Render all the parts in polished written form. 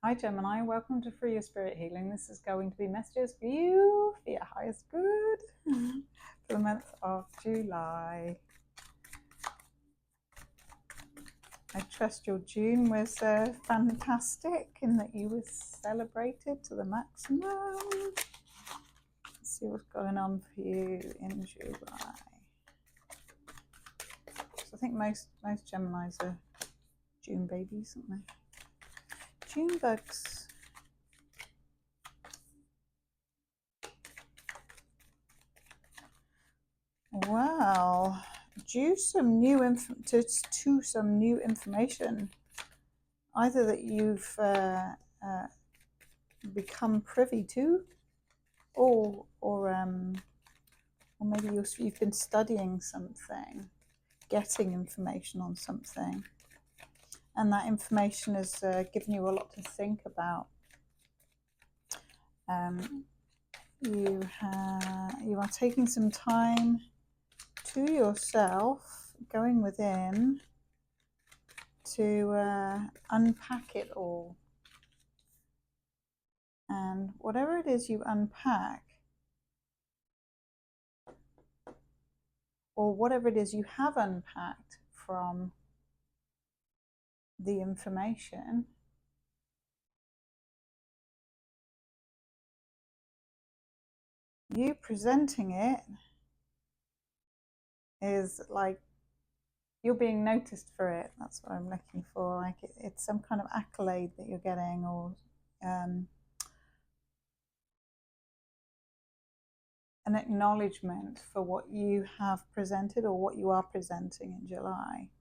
Hi Gemini, welcome to Free Your Spirit Healing. This is going to be messages for you for your highest good for the month of July. I trust your June was fantastic and that you were celebrated to the maximum. Let's see what's going on for you in July. So I think most Geminis are June babies, aren't they? June bugs. Well, to some new information, either that you've become privy to, or maybe you've been studying something, getting information on something, and that information has given you a lot to think about. You are taking some time to yourself, going within to unpack it all. And whatever it is you unpack, or whatever it is you have unpacked from the information, you presenting it is like you're being noticed for it. That's what I'm looking for. Like it's some kind of accolade that you're getting, or an acknowledgement for what you have presented or what you are presenting in July.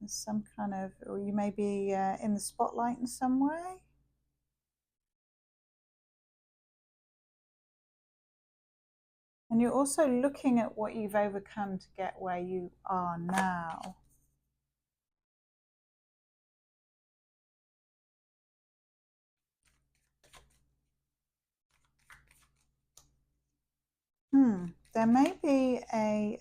There's some kind of, or you may be in the spotlight in some way. And you're also looking at what you've overcome to get where you are now. There may be a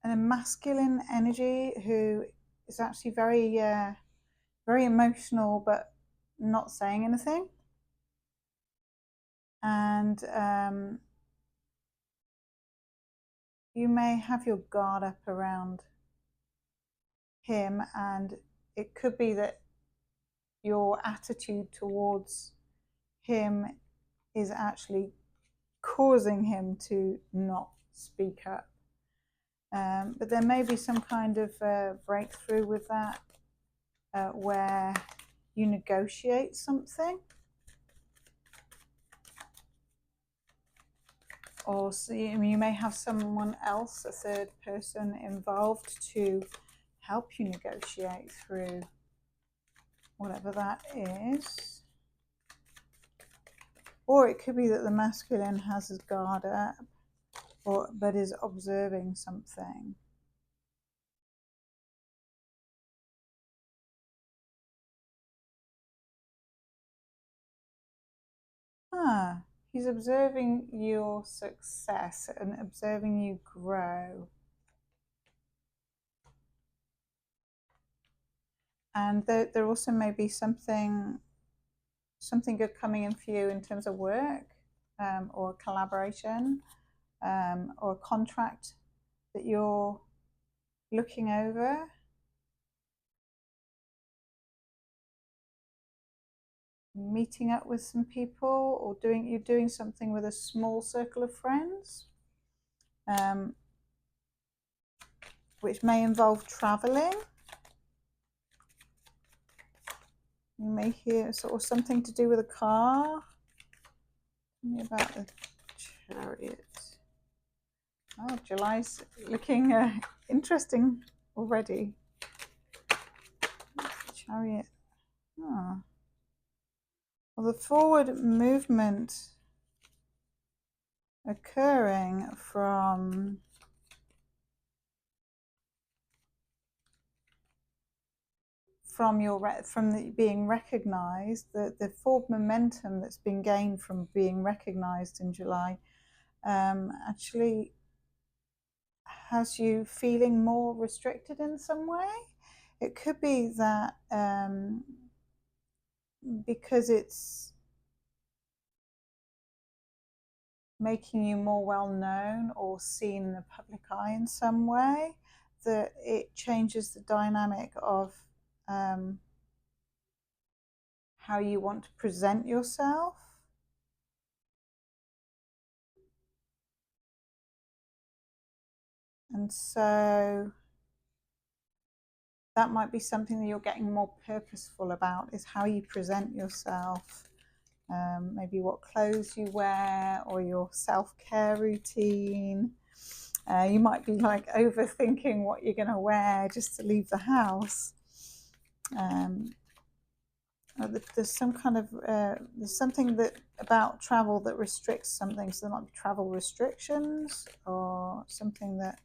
masculine energy who is actually very emotional but not saying anything. And you may have your guard up around him, and it could be that your attitude towards him is actually causing him to not speak up. But there may be some kind of breakthrough with that, where you negotiate something, or you may have someone else, a third person, involved to help you negotiate through whatever that is. Or it could be that the masculine has his guard up, but is observing something. He's observing your success and observing you grow. And there also may be something good coming in for you in terms of work, or collaboration, or a contract that you're looking over. Meeting up with some people, or you're doing something with a small circle of friends, which may involve traveling. You may hear something to do with a car. Tell me about the Chariot. Oh, July's looking interesting already. Chariot. Oh. Well, the forward movement occurring from being recognized, the forward momentum that's been gained from being recognized in July, actually has you feeling more restricted in some way. it could be that because it's making you more well known or seen in the public eye in some way, that it changes the dynamic of how you want to present yourself. And so that might be something that you're getting more purposeful about, is how you present yourself. Maybe what clothes you wear, or your self-care routine. You might be like overthinking what you're going to wear just to leave the house. There's some kind of there's something that about travel that restricts something. So there might be travel restrictions, or something that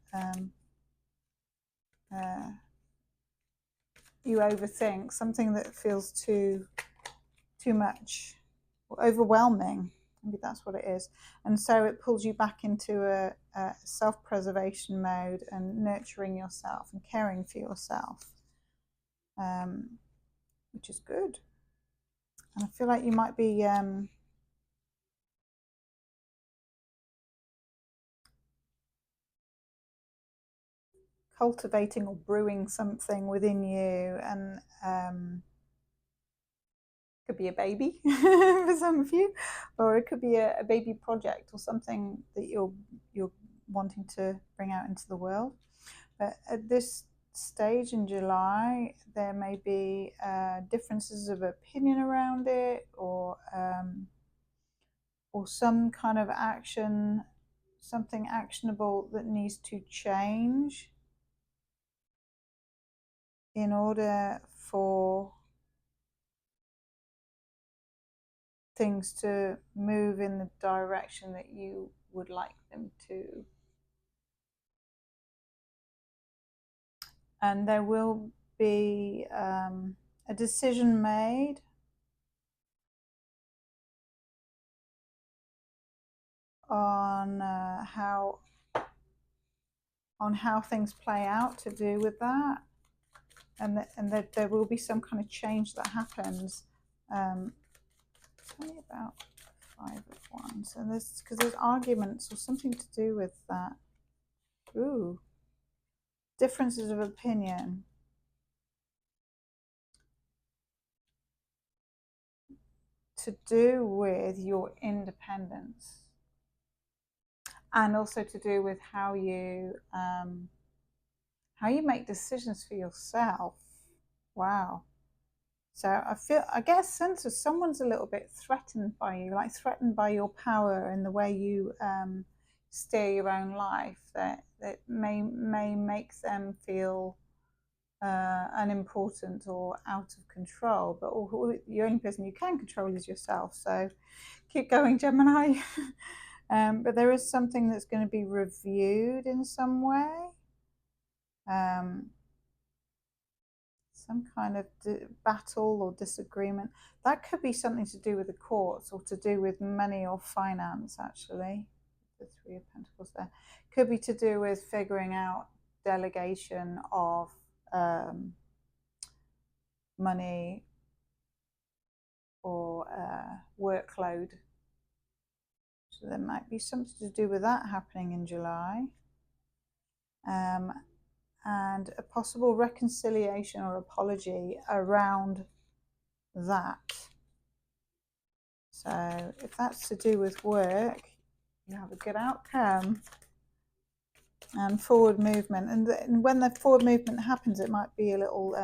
you overthink, something that feels too much or overwhelming. Maybe that's what it is. And so it pulls you back into a self-preservation mode and nurturing yourself and caring for yourself, which is good. And I feel like you might be cultivating or brewing something within you, and could be a baby for some of you, or it could be a baby project or something that you're wanting to bring out into the world. But at this stage in July, there may be differences of opinion around it, or some kind of action, something actionable that needs to change in order for things to move in the direction that you would like them to. And there will be a decision made on how things play out to do with that, and that there will be some kind of change that happens. Tell me about Five of Wands, and this because there's arguments or something to do with that. Ooh, differences of opinion. To do with your independence, and also to do with how you make decisions for yourself. Wow. So I get a sense of someone's a little bit threatened by you, like threatened by your power and the way you steer your own life, that may make them feel unimportant or out of control. But the only person you can control is yourself. So keep going, Gemini. But there is something that's going to be reviewed in some way. Some kind of battle or disagreement. That could be something to do with the courts, or to do with money or finance, actually. The Three of Pentacles there. Could be to do with figuring out delegation of money or workload. So there might be something to do with that happening in July. And a possible reconciliation or apology around that. So if that's to do with work, you have a good outcome. And forward movement. And when the forward movement happens, it might be a little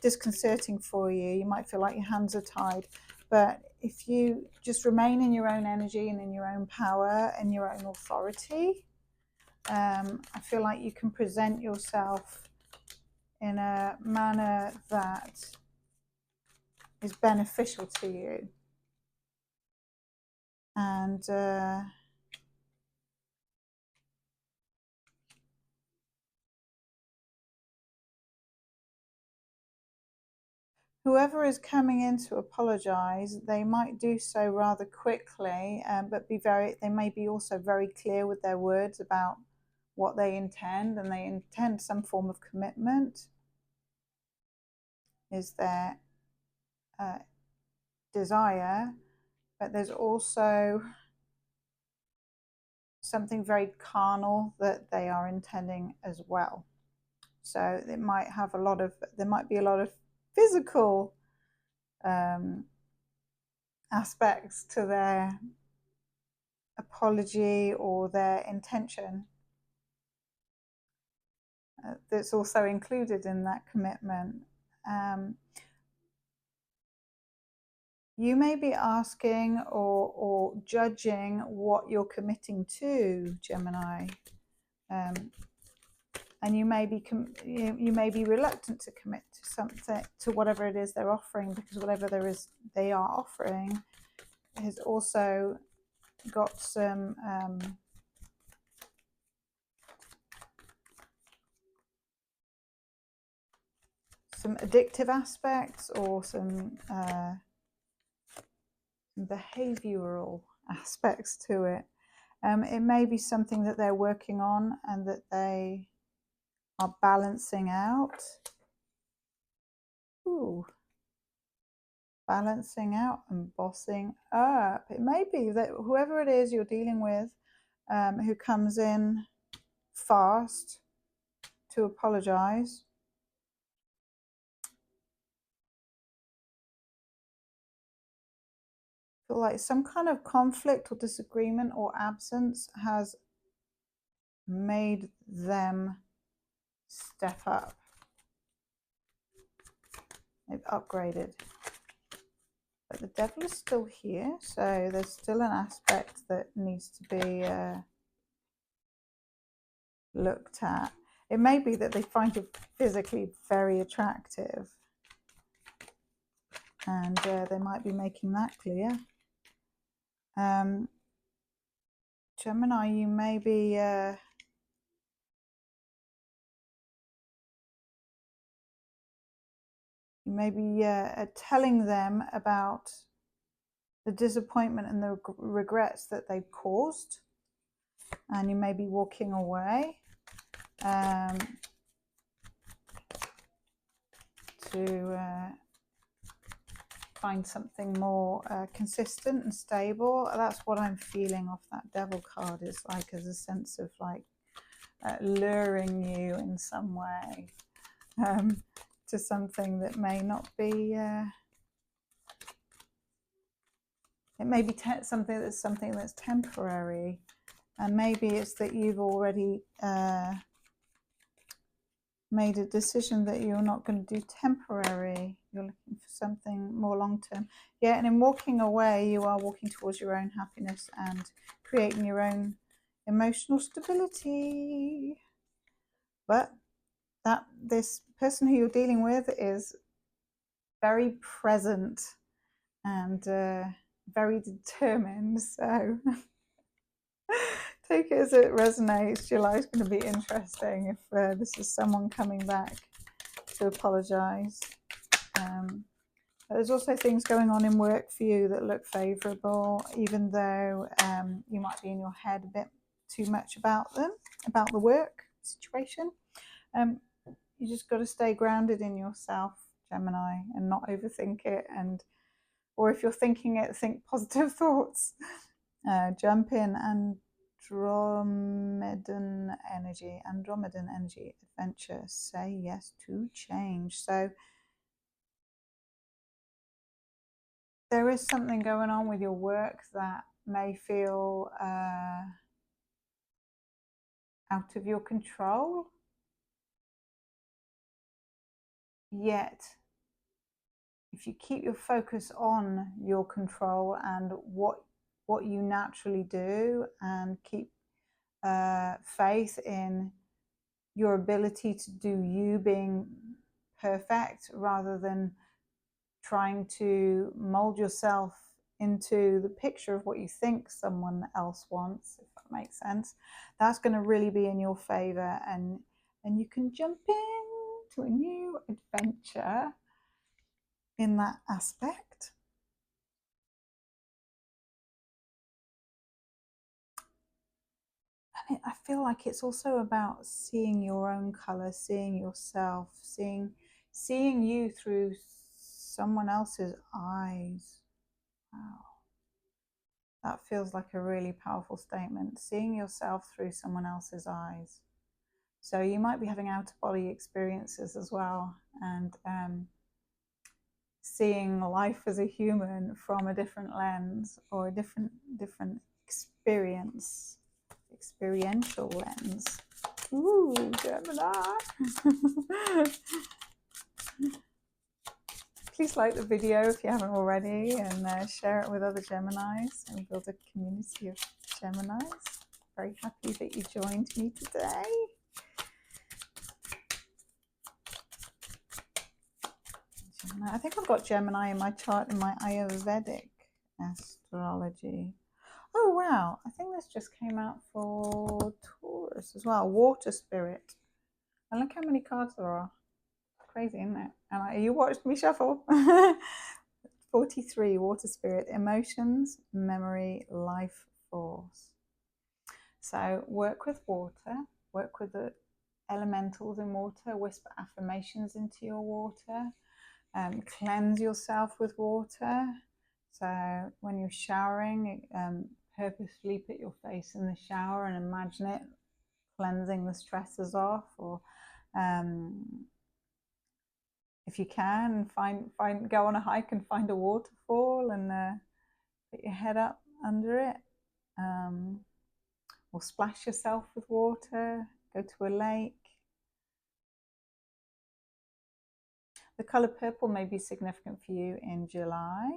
disconcerting for you. You might feel like your hands are tied. But if you just remain in your own energy and in your own power and your own authority, I feel like you can present yourself in a manner that is beneficial to you. And whoever is coming in to apologize, they might do so rather quickly, but they may be also very clear with their words about what they intend, and they intend some form of commitment. is their desire, but there's also something very carnal that they are intending as well. So it might have a lot of, there might be a lot of physical aspects to their apology or their intention that's also included in that commitment. You may be asking or judging what you're committing to, Gemini, and you may be reluctant to commit to something, to whatever it is they're offering, because whatever they are offering has also got some addictive aspects or some behavioral aspects to it. It may be something that they're working on and that they are balancing out. Ooh. Balancing out and bossing up. It may be that whoever it is you're dealing with who comes in fast to apologize, feel like some kind of conflict or disagreement or absence has made them step up. They've upgraded. But the devil is still here, so there's still an aspect that needs to be looked at. It may be that they find you physically very attractive, and they might be making that clear. Gemini, you may be telling them about the disappointment and the regrets that they've caused, and you may be walking away to find something more consistent and stable. That's what I'm feeling off that devil card. Is like as a sense of like luring you in some way to something that may not be it may be something that's temporary, and maybe it's that you've already made a decision that you're not going to do temporary. You're looking for something more long-term. Yeah, and in walking away, you are walking towards your own happiness and creating your own emotional stability. But that this person who you're dealing with is very present and very determined. So take it as it resonates. Your life's going to be interesting if this is someone coming back to apologize. There's also things going on in work for you that look favorable, even though you might be in your head a bit too much about the work situation. You just got to stay grounded in yourself, Gemini, and not overthink it. Or if you're thinking it, think positive thoughts. Jump in Andromedan energy, adventure. Say yes to change. So there is something going on with your work that may feel out of your control. Yet, if you keep your focus on your control and what you naturally do, and keep faith in your ability to do you being perfect, rather than trying to mold yourself into the picture of what you think someone else wants, if that makes sense, that's going to really be in your favor, and you can jump into a new adventure in that aspect. And I feel like it's also about seeing your own color, seeing yourself, seeing seeing you through someone else's eyes. Wow. That feels like a really powerful statement. Seeing yourself through someone else's eyes. So you might be having out-of-body experiences as well, and seeing life as a human from a different lens, or a different experiential lens. Ooh, Gemini. Please like the video if you haven't already, and share it with other Geminis and build a community of Geminis. Very happy that you joined me today. Gemini. I think I've got Gemini in my chart in my Ayurvedic astrology. Oh wow, I think this just came out for Taurus as well. Water spirit. And look how many cards there are. Crazy, isn't it? And you watched me shuffle. 43, water spirit, emotions, memory, life force. So work with water, work with the elementals in water, whisper affirmations into your water, cleanse yourself with water. So when you're showering, purposefully put your face in the shower and imagine it cleansing the stresses off, or if you can, go on a hike and find a waterfall and put your head up under it, or splash yourself with water, go to a lake. The color purple may be significant for you in July.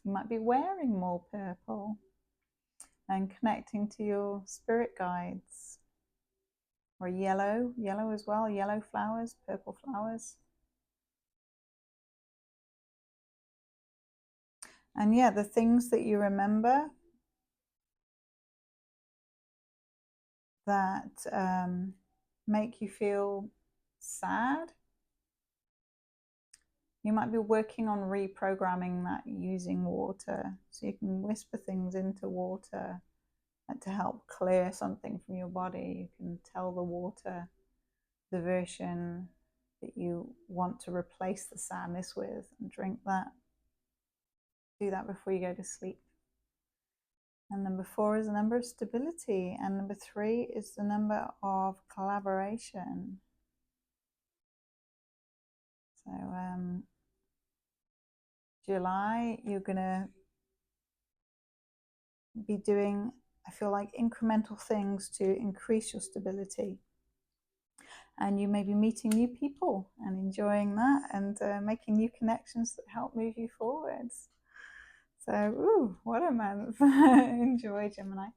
You might be wearing more purple and connecting to your spirit guides. Or yellow as well, yellow flowers, purple flowers. And yeah, the things that you remember that make you feel sad, you might be working on reprogramming that using water. So you can whisper things into water to help clear something from your body. You can tell the water the version that you want to replace the sadness with and drink that. Do that before you go to sleep. And number 4 is the number of stability, and number 3 is the number of collaboration. So July, you're gonna be doing, I feel like, incremental things to increase your stability. And you may be meeting new people and enjoying that, and making new connections that help move you forwards. So, ooh, what a month. Enjoy, Gemini.